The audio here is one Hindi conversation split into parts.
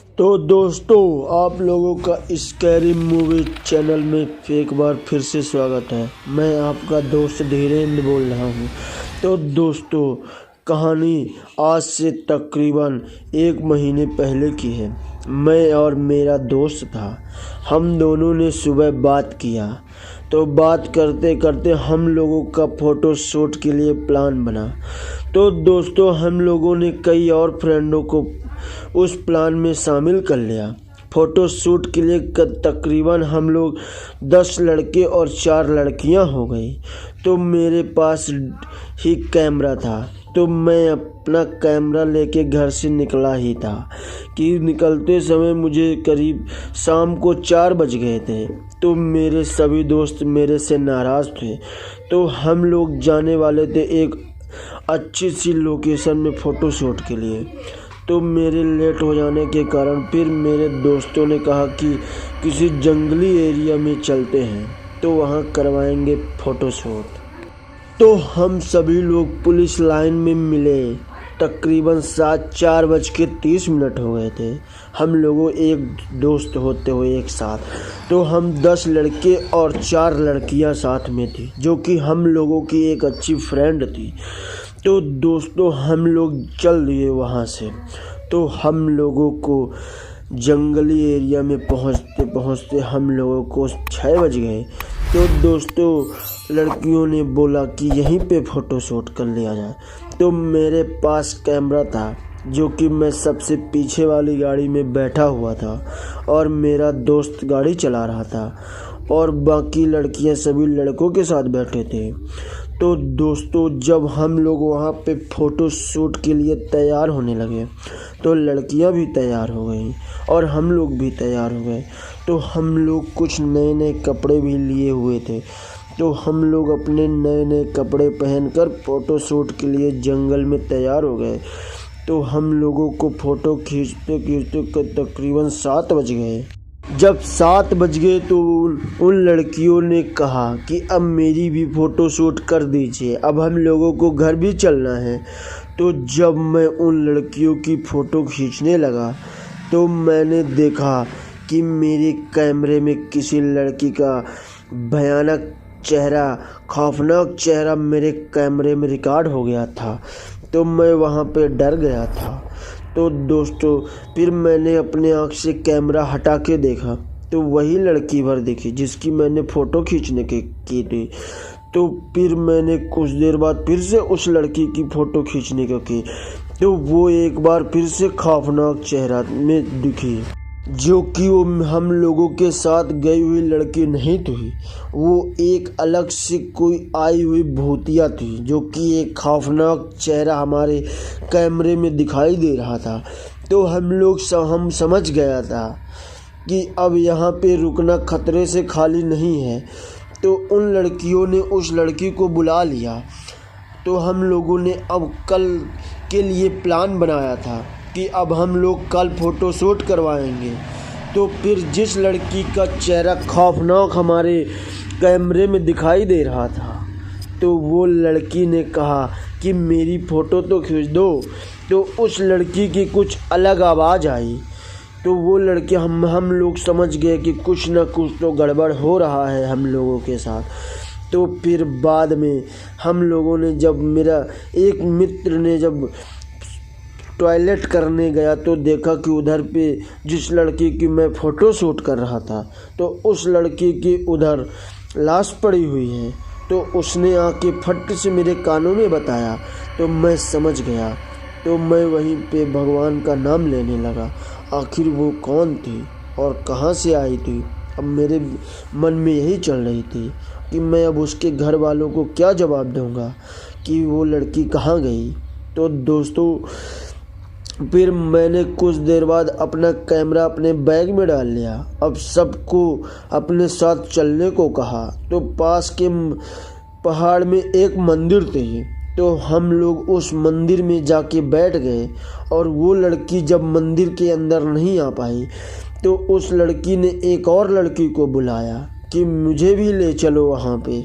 तो दोस्तों, आप लोगों का स्कैरी मूवी चैनल में एक बार फिर से स्वागत है। मैं आपका दोस्त धीरेन्द्र बोल रहा हूँ। तो दोस्तों, कहानी आज से तकरीबन 1 महीने पहले की है। मैं और मेरा दोस्त था, हम दोनों ने सुबह बात किया। तो बात करते करते हम लोगों का फ़ोटो शूट के लिए प्लान बना। तो दोस्तों, हम लोगों ने कई और फ्रेंडों को उस प्लान में शामिल कर लिया। फ़ोटो शूट के लिए तकरीबन हम लोग 10 लड़के और 4 लड़कियां हो गई। तो मेरे पास ही कैमरा था, तो मैं अपना कैमरा लेके घर से निकला ही था कि निकलते समय मुझे करीब शाम को 4 बज गए थे। तो मेरे सभी दोस्त मेरे से नाराज़ थे। तो हम लोग जाने वाले थे एक अच्छी सी लोकेशन में फ़ोटो शूट के लिए। तो मेरे लेट हो जाने के कारण फिर मेरे दोस्तों ने कहा कि किसी जंगली एरिया में चलते हैं, तो वहाँ करवाएंगे फ़ोटो शूट। तो हम सभी लोग पुलिस लाइन में मिले। तकरीबन 4:30 हो गए थे, हम लोगों एक दोस्त होते हुए एक साथ। तो हम 10 लड़के और 4 लड़कियां साथ में थी, जो कि हम लोगों की एक अच्छी फ्रेंड थी। तो दोस्तों, हम लोग चल दिए वहाँ से। तो हम लोगों को जंगली एरिया में पहुँचते पहुँचते हम लोगों को 6 बज गए। तो दोस्तों, लड़कियों ने बोला कि यहीं पे फ़ोटो शूट कर लिया जाए। तो मेरे पास कैमरा था, जो कि मैं सबसे पीछे वाली गाड़ी में बैठा हुआ था और मेरा दोस्त गाड़ी चला रहा था और बाकी लड़कियां सभी लड़कों के साथ बैठे थे। तो दोस्तों, जब हम लोग वहाँ पे फ़ोटो शूट के लिए तैयार होने लगे, तो लड़कियां भी तैयार हो गई और हम लोग भी तैयार हो गए। तो हम लोग कुछ नए नए कपड़े भी लिए हुए थे। तो हम लोग अपने नए नए कपड़े पहनकर फ़ोटो शूट के लिए जंगल में तैयार हो गए। तो हम लोगों को फ़ोटो खींचते खींचते तकरीबन 7 बज गए। जब 7 बज गए तो उन लड़कियों ने कहा कि अब मेरी भी फ़ोटो शूट कर दीजिए, अब हम लोगों को घर भी चलना है। तो जब मैं उन लड़कियों की फ़ोटो खींचने लगा, तो मैंने देखा कि मेरे कैमरे में किसी लड़की का भयानक चेहरा, खौफनाक चेहरा मेरे कैमरे में रिकॉर्ड हो गया था। तो मैं वहाँ पे डर गया था। तो दोस्तों, फिर मैंने अपने आँख से कैमरा हटा के देखा, तो वही लड़की भर दिखी जिसकी मैंने फ़ोटो खींचने की थी। तो फिर मैंने कुछ देर बाद फिर से उस लड़की की फ़ोटो खींचने की, तो वो एक बार फिर से खौफनाक चेहरा में दिखी, जो कि वो हम लोगों के साथ गई हुई लड़की नहीं थी। वो एक अलग से कोई आई हुई भूतिया थी, जो कि एक खौफनाक चेहरा हमारे कैमरे में दिखाई दे रहा था। तो हम समझ गया था कि अब यहाँ पे रुकना खतरे से खाली नहीं है। तो उन लड़कियों ने उस लड़की को बुला लिया। तो हम लोगों ने अब कल के लिए प्लान बनाया था कि अब हम लोग कल फ़ोटो शूट करवाएंगे। तो फिर जिस लड़की का चेहरा खौफनाक हमारे कैमरे में दिखाई दे रहा था, तो वो लड़की ने कहा कि मेरी फ़ोटो तो खींच दो। तो उस लड़की की कुछ अलग आवाज़ आई। तो वो लड़के हम लोग समझ गए कि कुछ ना कुछ तो गड़बड़ हो रहा है हम लोगों के साथ। तो फिर बाद में हम लोगों ने, जब मेरा एक मित्र ने जब टॉयलेट करने गया, तो देखा कि उधर पे जिस लड़की की मैं फ़ोटो शूट कर रहा था, तो उस लड़की की उधर लाश पड़ी हुई है। तो उसने आके फट से मेरे कानों में बताया। तो मैं समझ गया। तो मैं वहीं पे भगवान का नाम लेने लगा। आखिर वो कौन थी और कहाँ से आई थी, अब मेरे मन में यही चल रही थी कि मैं अब उसके घर वालों को क्या जवाब दूंगा कि वो लड़की कहाँ गई। तो दोस्तों, फिर मैंने कुछ देर बाद अपना कैमरा अपने बैग में डाल लिया। अब सबको अपने साथ चलने को कहा। तो पास के पहाड़ में एक मंदिर थी, तो हम लोग उस मंदिर में जाके बैठ गए। और वो लड़की जब मंदिर के अंदर नहीं आ पाई, तो उस लड़की ने एक और लड़की को बुलाया कि मुझे भी ले चलो वहाँ पे।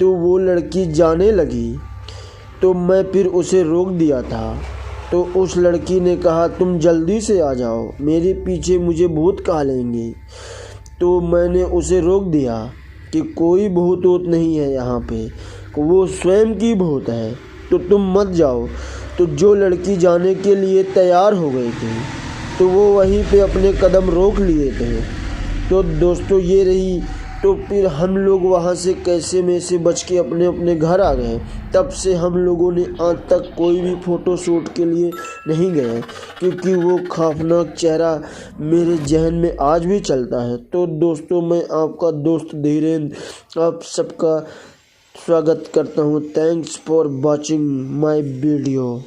तो वो लड़की जाने लगी, तो मैं फिर उसे रोक दिया था तो उस लड़की ने कहा तुम जल्दी से आ जाओ, मेरे पीछे मुझे भूत खा लेंगे। तो मैंने उसे रोक दिया कि कोई भूत वूत नहीं है यहाँ पे, वो स्वयं की भूत है, तो तुम मत जाओ। तो जो लड़की जाने के लिए तैयार हो गई थी तो वो वहीं पे अपने कदम रोक लिए थे। तो दोस्तों ये रही, तो फिर हम लोग वहाँ से कैसे में से बच के अपने अपने घर आ गए। तब से हम लोगों ने आज तक कोई भी फ़ोटो शूट के लिए नहीं गए, क्योंकि वो खौफनाक चेहरा मेरे जहन में आज भी चलता है। तो दोस्तों मैं आपका दोस्त धीरेन्द्र आप सबका स्वागत करता हूँ। Thanks for watching my video.